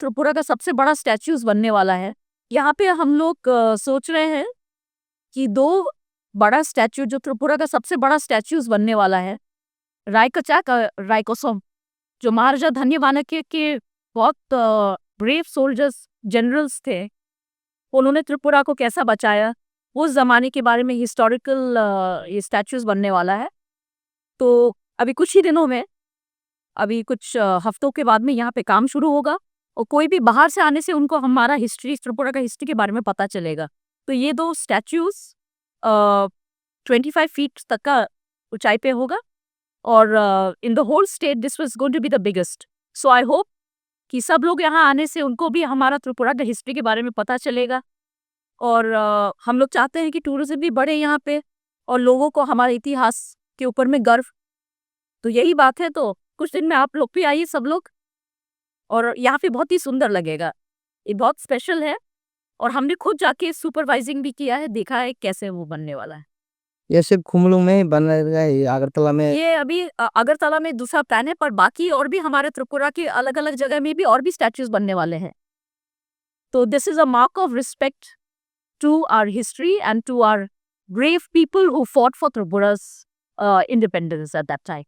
त्रिपुरा का सबसे बड़ा स्टैच्यूज बनने वाला है। यहाँ पे हम लोग सोच रहे हैं कि 2 बड़ा स्टैच्यू जो त्रिपुरा का सबसे बड़ा स्टैच्यूज बनने वाला है, रायकचाक रायकोसम, जो महाराजा धन्यवानके के बहुत ब्रेव सोल्जर्स जनरल्स थे। उन्होंने त्रिपुरा को कैसा बचाया, उस ज़माने के बारे में हिस्टोरिकल ये स्टैच्यूज बनने वाला है। तो अभी कुछ ही दिनों में, अभी कुछ हफ्तों के बाद में यहाँ पे काम शुरू होगा और कोई भी बाहर से आने से उनको हमारा हिस्ट्री, त्रिपुरा का हिस्ट्री के बारे में पता चलेगा। तो ये 2 स्टैच्यूज 25 फीट तक का ऊंचाई पे होगा और in the whole state this was going to be the biggest. So I hope कि सब लोग यहाँ आने से उनको भी हमारा त्रिपुरा का हिस्ट्री के बारे में पता चलेगा और हम लोग चाहते हैं कि टूरिज्म भी बढ़े यहाँ पे और लोगों को हमारे इतिहास के ऊपर में गर्व। तो यही बात है, तो कुछ दिन में आप लोग भी आइए सब लोग, और यहाँ पे बहुत ही सुंदर लगेगा। ये बहुत स्पेशल है और हमने खुद जाके सुपरवाइजिंग भी किया है, देखा है कैसे वो बनने वाला है। ये सिर्फ खुमलुंग में ही बन रहा है, ये अगरतला में? ये अभी अगरतला में दूसरा प्लान है, पर बाकी और भी हमारे त्रिपुरा के अलग-अलग जगह में भी और भी स्टैच्यूज बनने वाले हैं। तो this is a mark of respect to our history and to our brave people who fought for Tripura's independence at that time.